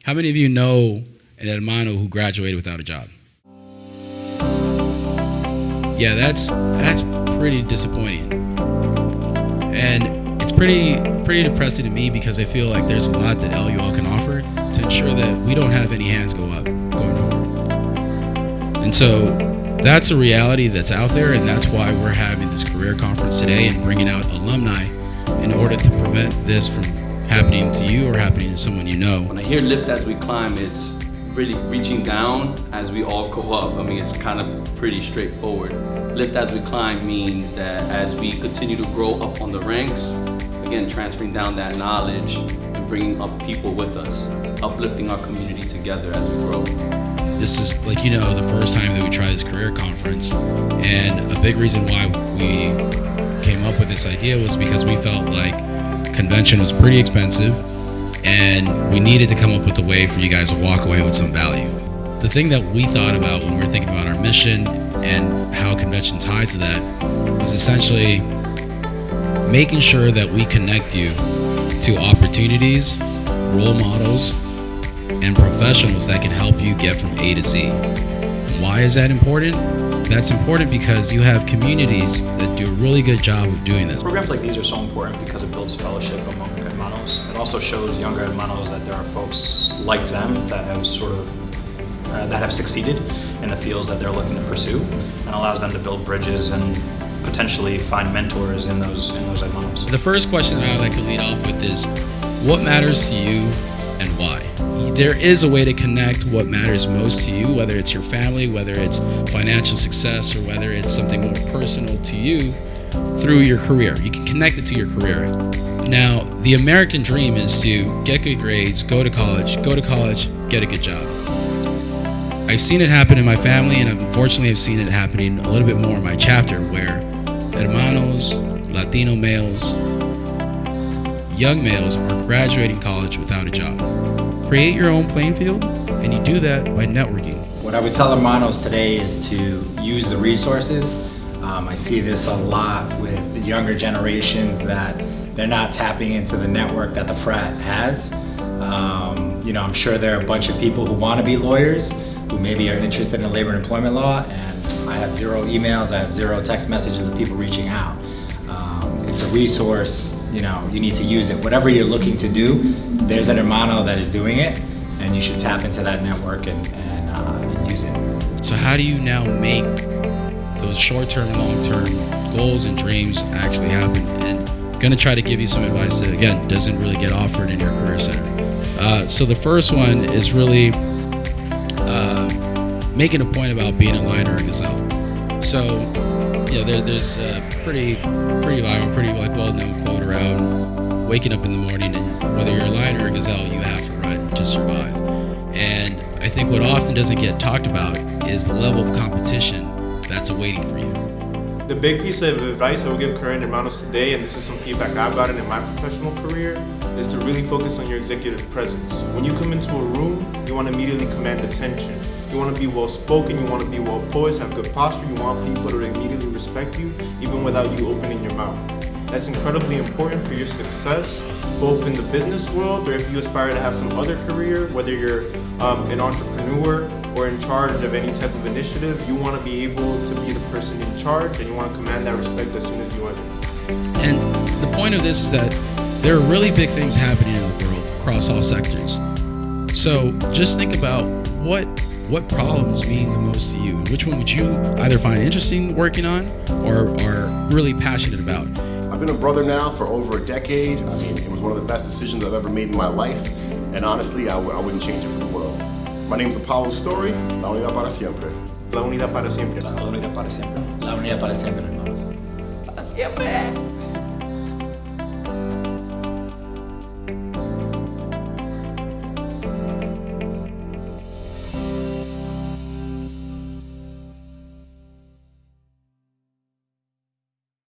How many of you know an hermano who graduated without a job? Yeah, that's pretty disappointing. And it's pretty depressing to me because I feel like there's a lot that LUL can offer to ensure that we don't have any hands go up going forward. And so that's a reality that's out there, and that's why we're having this career conference today and bringing out alumni in order to prevent this from happening to you or happening to someone you know. When I hear lift as we climb, it's really reaching down as we all go up. I mean, it's kind of pretty straightforward. Lift as we climb means that as we continue to grow up on the ranks, again, transferring down that knowledge and bringing up people with us, uplifting our community together as we grow. This is, like, the first time that we tried this career conference, and a big reason why we came up with this idea was because we felt like convention was pretty expensive and we needed to come up with a way for you guys to walk away with some value. The thing that we thought about when we were thinking about our mission and how convention ties to that was essentially making sure that we connect you to opportunities, role models, and professionals that can help you get from A to Z. Why is that important? That's important because you have communities that do a really good job of doing this. Programs like these are so important because it builds fellowship among hermanos. It also shows younger hermanos that there are folks like them that have that have succeeded in the fields that they're looking to pursue, and allows them to build bridges and potentially find mentors in those hermanos. The first question that I would like to lead off with is, what matters to you and why? There is a way to connect what matters most to you, whether it's your family, whether it's financial success, or whether it's something more personal to you through your career. You can connect it to your career. Now, the American dream is to get good grades, go to college, get a good job. I've seen it happen in my family, and unfortunately I've seen it happening a little bit more in my chapter, where hermanos, Latino males, young males are graduating college without a job. Create your own playing field, and you do that by networking. What I would tell hermanos today is to use the resources. I see this a lot with the younger generations that they're not tapping into the network that the frat has. I'm sure there are a bunch of people who want to be lawyers, who maybe are interested in labor and employment law, and I have 0 emails, I have 0 text messages of people reaching out. It's a resource, you need to use it. Whatever you're looking to do, there's an hermano that is doing it, and you should tap into that network and use it. So how do you now make those short-term and long-term goals and dreams actually happen? And I'm going to try to give you some advice that, again, doesn't really get offered in your career center. So the first one is really making a point about being a lion or a gazelle. So, there's a pretty viral, pretty well-known quote around waking up in the morning, and whether you're a lion or a gazelle, you have to run to survive. And I think what often doesn't get talked about is the level of competition that's awaiting for you. The big piece of advice I would give current hermanos today, and this is some feedback I've gotten in my professional career, is to really focus on your executive presence. When you come into a room, you want to immediately command attention. You want to be well-spoken, you want to be well-poised, have good posture, you want people to immediately respect you, even without you opening your mouth. That's incredibly important for your success, both in the business world, or if you aspire to have some other career, whether you're an entrepreneur or in charge of any type of initiative, you want to be able to be the person in charge, and you want to command that respect as soon as you enter. And the point of this is that there are really big things happening in the world across all sectors. So just think about what problems mean the most to you, and which one would you either find interesting working on or are really passionate about. I've been a brother now for over a decade. I mean, it was one of the best decisions I've ever made in my life, and honestly, I wouldn't change it for the world. My name is Apollo Story, La Unidad para Siempre. La unidad para siempre. La unidad para siempre. La unidad para siempre, hermanos. Para siempre.